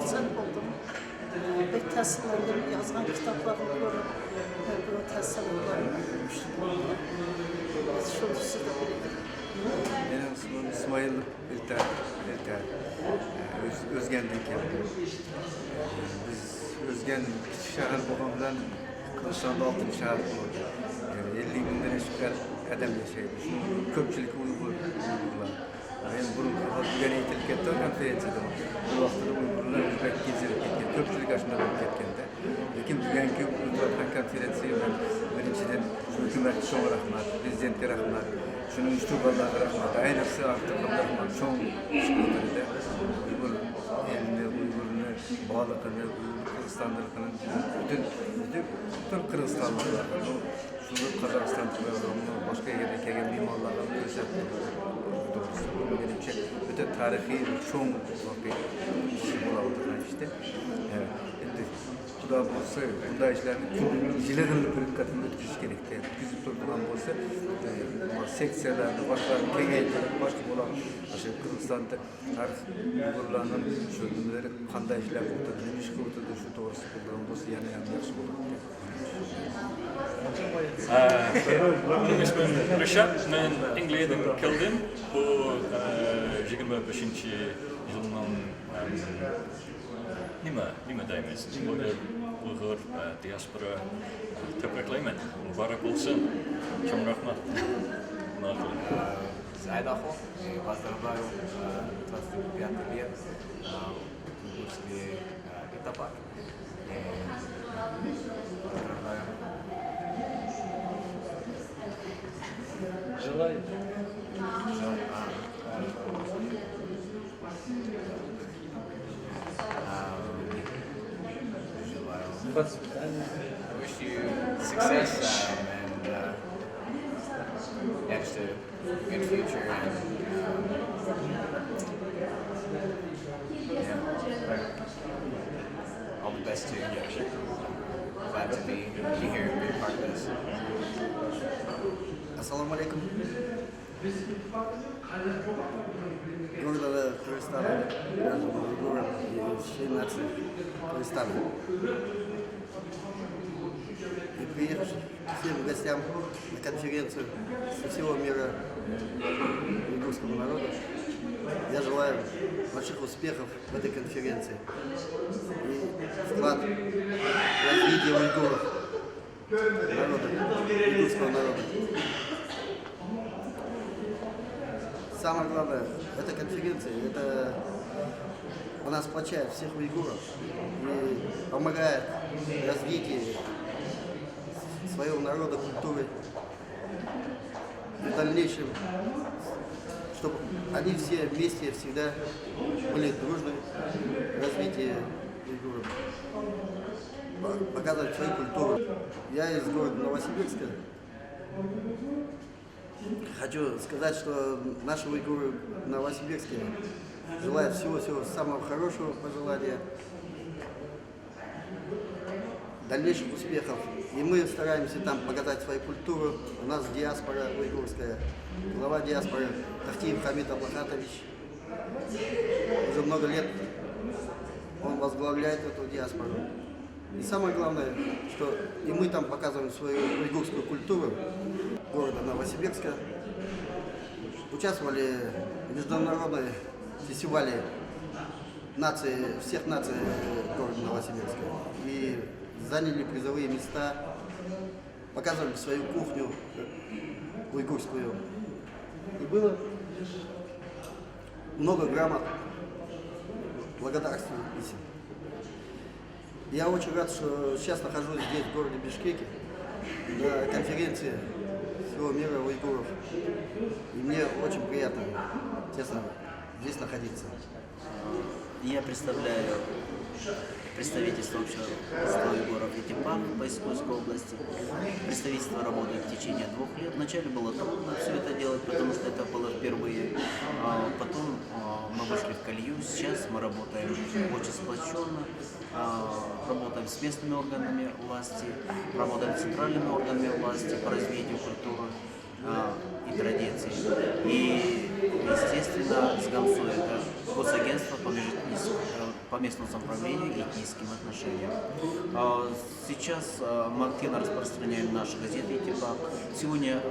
Speaker 9: güzel oldum. Pek təsirləndim, yazılan kitablarını görüp, bunu təsirləndim. Şunu sizde bildim.
Speaker 10: Benim ismim İsmail İlter. Özgen'den geldim. Biz Özgen küçük şehir babamdan Kılıçdaroğlu 6. şehir oldu. 50 binden eşkal adam yaşaydı. Köpçülük Uygurlar. Ben bunu bugün eğitilkette konferansiyada bu vaxtda Uygurlar Özbek gezilip ketken, köpçülük aşında bulup ketkende. Lekin bugünkü Uygurlar konferansiyada ben birinciden hükümetçi çoğu rahmat, prezidentke rahmat, şunun üstübalları rahmat, ayniqsa artıq rahmat, çoğu işgörlerinde Uygur elini, Uygur'unu, bağlıqını, Kırgızistanlıqını, bütün Kırgızistanlıqlarını, şunu Kazakistanlıqlarını, başka yerde kelgen mimarlarını gösterdi. Benimce bütün tarihi çoğu işi bulamadılar işte. Evet. Kuda bolsa, bunda işlerini jileğinli bir katını ötküzüş gerekti. Ötküzüp durduğun bolsa, seksiyalarını, başlarını kengeytirip, başka olan Kırgızistan'da Uygurlarının çözümleri, qanday işler buldu, ne iş buldu, şu doğrusu bulduğun bolsa yana yaxşı buldu.
Speaker 11: Benim ismim Rüşat, ben İngiliz'den geldim. Bu 25. yılının nima deymiz? Böyle Uyghur diaspora tebriklayman. Mübarek olsun. Çok rahmat.
Speaker 12: Сайдахо, поздравляю 25 лет Уйгурский этапак. Поздравляю.
Speaker 8: Желаю.
Speaker 12: Wish you success and just a good future and all the best to you. Glad to be here and be a part of this.
Speaker 10: Assalamu alaikum. Города Кыргызстана, город всей нации Кыргызстана. И приехавших всем гостям на конференцию со всего мира уйгурского народа, я желаю больших успехов в этой конференции и вклад в развитие уйгуров, уйгурского народа. Самое главное, эта конференция, она сплочает всех уйгуров и помогает развитию своего народа, культуры. И в дальнейшем, чтобы они все вместе всегда были дружны в развитии уйгуров, показывать свою культуру. Я из города Новосибирска. Хочу сказать, что наши уйгуры в Новосибирске желают всего-всего самого хорошего пожелания, дальнейших успехов. И мы стараемся там показать свою культуру. У нас диаспора уйгурская, глава диаспоры Тахтиев Хамид Аблахатович. Уже много лет он возглавляет эту диаспору. И самое главное, что и мы там показываем свою уйгурскую культуру города Новосибирска. Участвовали в международном фестивале нации, всех наций города Новосибирска. И заняли призовые места, показывали свою кухню уйгурскую. И было много грамот
Speaker 13: благодарствую этим. Я очень рад, что сейчас нахожусь здесь, в городе Бишкеке, на конференции всего мира уйгуров. И мне очень приятно, честно, здесь находиться.
Speaker 14: Я представляю представительство общества уйгуров Итипак по Искусской области. Представительство работает в течение 2 лет. Вначале было трудно все это делать, потому что это было впервые. Потом мы вышли в колею. Сейчас мы работаем очень сплоченно. Работаем с местными органами власти, работаем с центральными органами власти по развитию культуры и традиций. И, естественно, с ГАМСУ, это госагентство по местному самоуправлению и этническим отношениям. Сейчас мы активно распространяем наши газеты «Итипак». Сегодня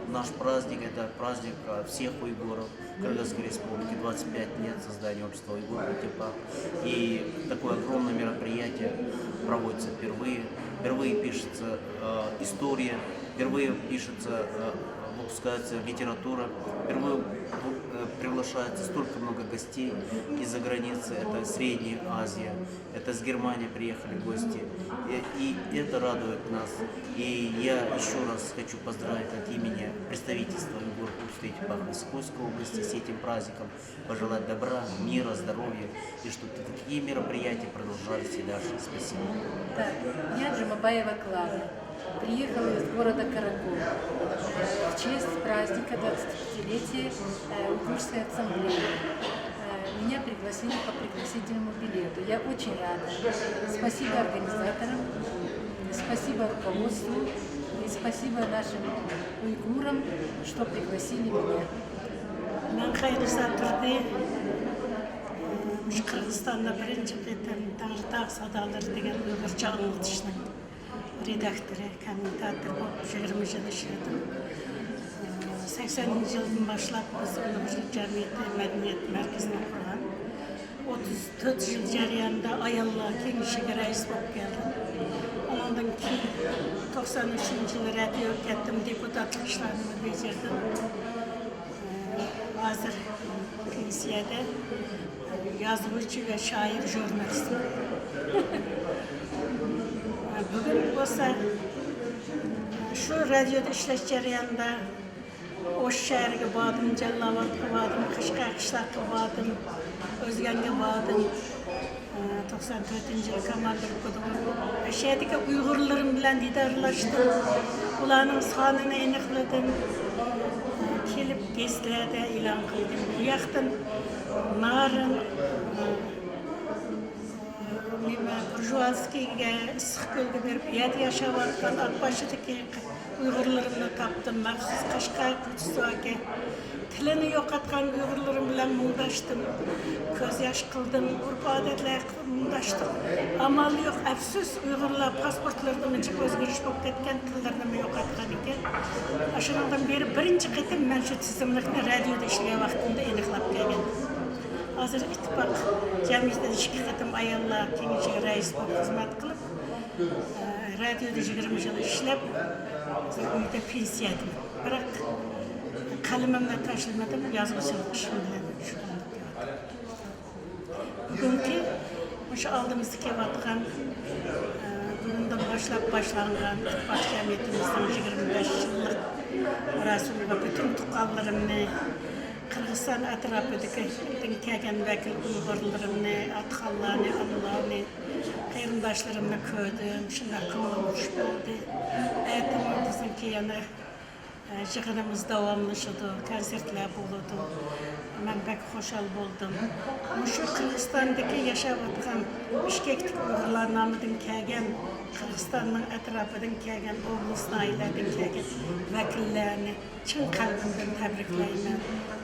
Speaker 14: наш праздник – это праздник всех уйгуров Кыргызской Республики, 25 лет создания общества уйгуров Итипак. И такое огромное мероприятие проводится впервые. Впервые пишется история, впервые пишется, выпускается литература, впервые приглашается столько много гостей из-за границы. Это Средняя Азия, это с Германии приехали гости. И это радует нас. И я еще раз хочу поздравить от имени представительства уйгуров в Искусской области с этим праздником, пожелать добра, мира, здоровья, и чтобы такие мероприятия продолжались и дальше. Спасибо.
Speaker 15: Так, я Джумабаева Клара. Приехала из города Каракол в честь праздника 25-летия Уйгурской ассамблеи. Меня пригласили по пригласительному билету. Я очень рада. Спасибо организаторам, спасибо руководству и спасибо нашим уйгурам, что пригласили меня.
Speaker 9: Кыргызстанда бірінші қайтам Таңғыртақ садалар деген уйгурча аңлатышның редакторы, комментатор болып 20 жыл işledim. 80 жылдан башлап біз Уйгур Жәмиеті мәдениет мәркезін құрған. 34 жыл жарыянда аялла кеңешіге рәйіс болып келдім. Ondan кейін 93 жылы радио кеттім, депутатлық işlerimi бежердім. Hazır pensiyada yazıcı ve şair, jurnalistim. Bugün olsa şu radyoda işleş jarayonida Oş şəhəriga bordim, Jallobatga bordim, Qashqarqishloqqa bordim, O'zganga bordim. 94-yil Kamaldurga o'sha yerdagi Uyg'urlarim bilan didorlashdim. Ularning sonini aniqladim. Kelib gazetlarda e'lon qildim. Bu yoqdan Narin Burjuazskiyga issiqko'lga berib yashayotgan Akbashidagi Uyg'urlarimni topdim. Maxsus Qashqar Kuchsoga tilini yo'qotgan Uyg'urlarim bilan muңdashdim. Ko'z yosh qildim, urf-odatlarga muңdashdim. Amal yo'q, afsus Uyg'urlar pasportlarida uncha o'zgarish bo'lib ketgan, tillarini yo'qotgan ekan. O'shandan beri birinchi qatim men shu tizimlikni radioda ishlagan vaqtimda aniqlab kelgandim. Hozir ittifoq jamiyatida 2 qatim ayollar kengashiga rais bo'lib xizmat qilib, radioda 20 yil ishlab, uyda pensiyadim. Biroq qalamimni tashlamadim, yozuvchilik ishim bilan shug'ullanib. Bugungi o'sha oldimizda kelayotgan bugundan boshlab boshlangan ittifoq jamiyatimizning 25 yillik rasuliga bütün tuqqanlarimni Kırgızistan atrofidagi kelgan vakil Uyg'urlarimni, atxonlarni, Allahni, qarindoshlarimni ko'rdim, shunday ko'nglim xush bo'ldi. Aytdim yana yig'inimiz davomlashadi, konsertlar bo'ladi. Men bek xushal bo'ldim. Shu Qirg'izistondagi yashayotgan Bishkekdagi Uyg'urlar nomidan kelgan, Qirg'izistonning atrofidan kelgan, oblast noiladan kelgan vakillarni chin qalbimdan tabriklayman.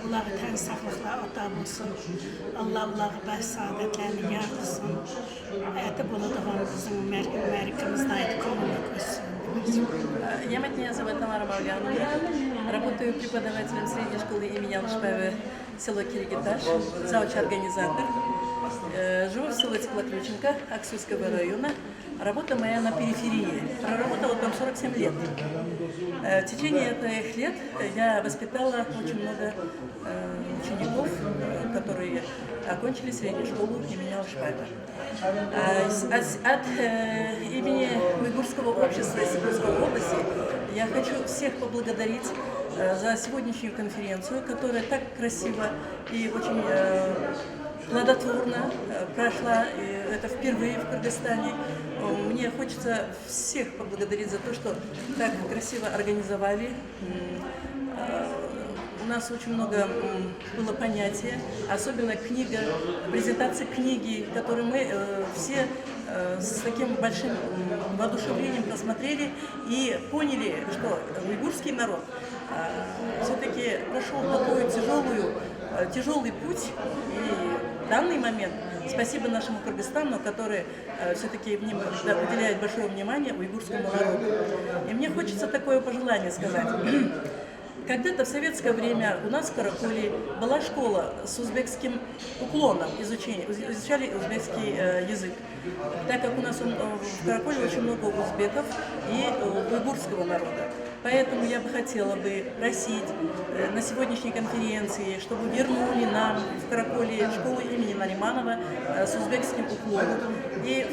Speaker 9: Ularga tan sog'liqlar ato bo'lsin. Alloh ularga baxt saodatlarni yor qilsin. Это bo'ladigan bizning ma'rikamizni aytib ko'ngilli ko'rsin.
Speaker 16: Меня зовут Тамара Марганова. Работаю преподавателем средней школы имени Алшбаева, село Киргиташ, зауч-организатор. Живу в селе Теплоключенко Аксуйского района. Работа моя на периферии. Проработала там 47 лет. В течение этих лет я воспитала очень много учеников, которые окончили среднюю школу имени Алшпайта. От имени Уйгурского общества Сибирской области я хочу всех поблагодарить за сегодняшнюю конференцию, которая так красиво и очень плодотворно прошла. И это впервые в Кыргызстане. Мне хочется всех поблагодарить за то, что так красиво организовали. У нас очень много было понятия, особенно книга, презентация книги, которую мы все с таким большим воодушевлением просмотрели и поняли, что уйгурский народ все-таки прошел такой тяжелый путь. И в данный момент спасибо нашему Кыргызстану, который все-таки уделяет большое внимание уйгурскому народу. И мне хочется такое пожелание сказать. Когда-то в советское время у нас в Каракуле была школа с узбекским уклоном, изучали узбекский язык. Так как у нас в Каракуле очень много узбеков и уйгурского народа. Поэтому я бы хотела просить на сегодняшней конференции, чтобы вернули нам в Каракуле школу имени Нариманова с узбекским уклоном. И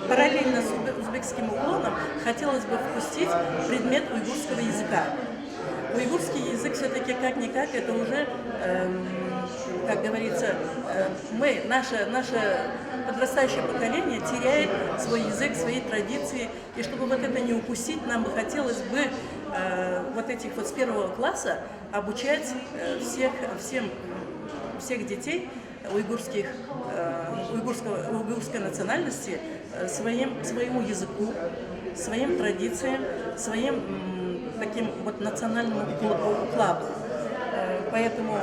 Speaker 16: параллельно с узбекским уклоном хотелось бы впустить предмет уйгурского языка. Уйгурский язык все-таки как-никак, это уже, как говорится, наше подрастающее поколение теряет свой язык, свои традиции. И чтобы вот это не упустить, нам бы хотелось бы вот этих вот с 1 класса обучать всех детей уйгурской национальности своему языку, своим традициям, своим таким вот национальному укладу. Поэтому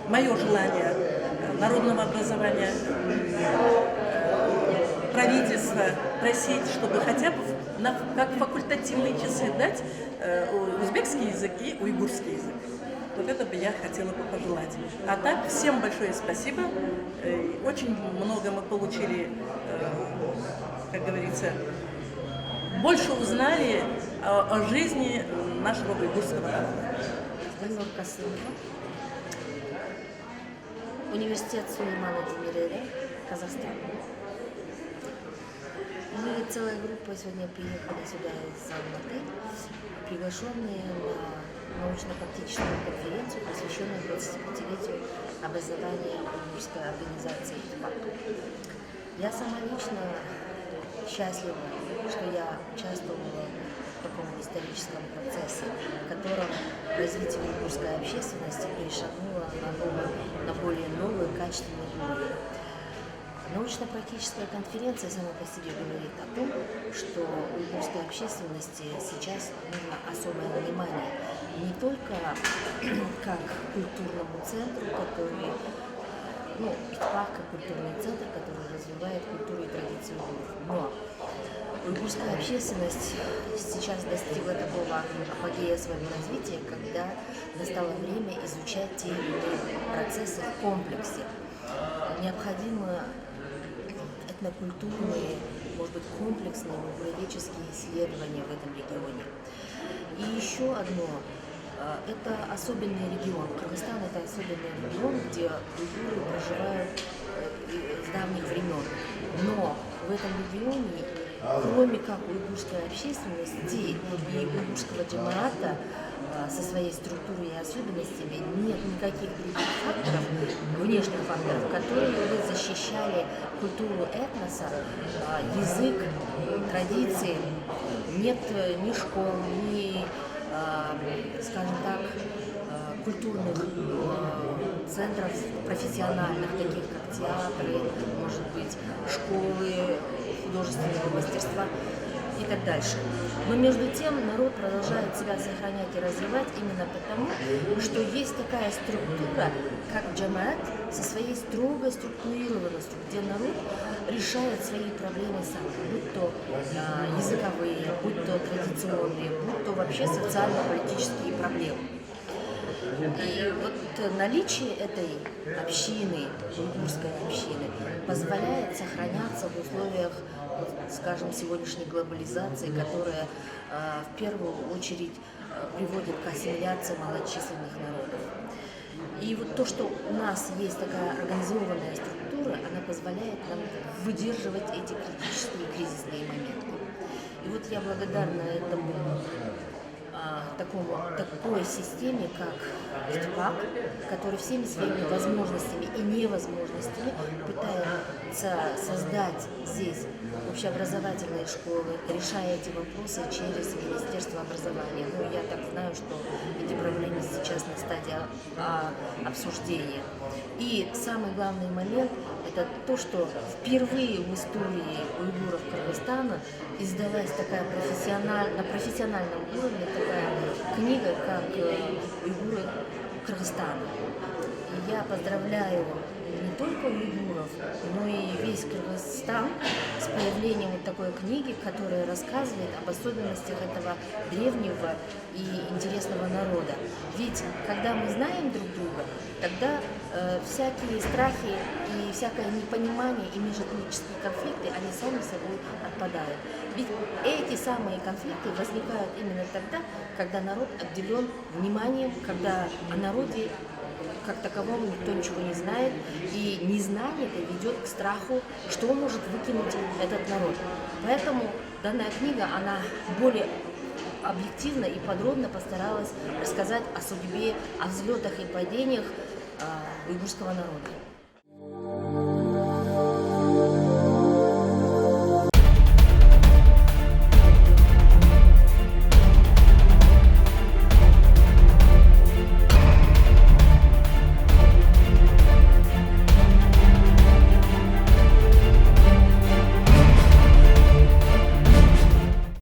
Speaker 16: мое желание народного образования, правительства просить, чтобы хотя бы как факультативные часы дать узбекский язык и уйгурский язык. Вот это бы я хотела бы пожелать. А так, всем большое спасибо. Очень много мы получили, как говорится, больше узнали о жизни нашего уйгурского народа.
Speaker 17: Университет Сулеймана Демирели, Казахстан. Мы целой группой сегодня приехали сюда из Алматы, приглашенные на научно-практическую конференцию, посвященную 25-летию образования уйгурской организации ИТПАК. Я сама лично счастлива, что я участвовала в таком историческом процессе, в котором развитие уйгурской общественности перешагнуло на более новый качественный уровень. Научно-практическая конференция сама по себе говорит о том, что уйгурской общественности сейчас нужно особое внимание не только как культурному центру, который, ИТПАК как культурный центр, который развивает культуру и традиции уйгуров, но уйгурская общественность сейчас достигла такого апогея своего развития, когда настало время изучать те или иные процессы в комплексе. Необходимо этнокультурные, может быть, комплексные уйгуроведческие исследования в этом регионе. И еще одно. Это особенный регион. Кыргызстан – это особенный регион, где уйгуры проживают с давних времен. Но в этом регионе, кроме как уйгурской общественности и уйгурского джамаата со своей структурой и особенностями, нет никаких других факторов, внешних факторов, которые бы защищали культуру этноса, язык, традиции. Нет ни школ, ни, скажем так, культурных центров профессиональных, таких как театры, может быть, школы художественного мастерства и так дальше. Но между тем народ продолжает себя сохранять и развивать именно потому, что есть такая структура, как джамаат, со своей строго структурированностью, где народ решает свои проблемы сам, будь то языковые, будь то традиционные, будь то вообще социально-политические проблемы. И вот наличие этой общины, уйгурской общины, позволяет сохраняться в условиях, вот, скажем, сегодняшней глобализации, которая в первую очередь приводит к ассимиляции малочисленных народов. И вот то, что у нас есть такая организованная структура, она позволяет нам выдерживать эти критические кризисные моменты. И вот я благодарна этому такой системе, как ИТПАК, который всеми своими возможностями и невозможностями пытается создать здесь общеобразовательные школы, решая эти вопросы через Министерство образования. Но я так знаю, что эти проблемы сейчас на стадии обсуждения. И самый главный момент – это то, что впервые в истории уйгуров Кыргызстана издалась такая на профессиональном уровне такая книга, как «Уйгуры Кыргызстана». И я поздравляю не только уйгуров, но и весь Кыргызстан с появлением вот такой книги, которая рассказывает об особенностях этого древнего и интересного народа. Ведь когда мы знаем друг друга, тогда всякие страхи и всякое непонимание и межэтнические конфликты, они сами собой отпадают. Ведь эти самые конфликты возникают именно тогда, когда народ отделен вниманием, когда о народе как таковому никто ничего не знает, и незнание это ведет к страху, что может выкинуть этот народ. Поэтому данная книга, она более объективно и подробно постаралась рассказать о судьбе, о взлетах и падениях уйгурского народа.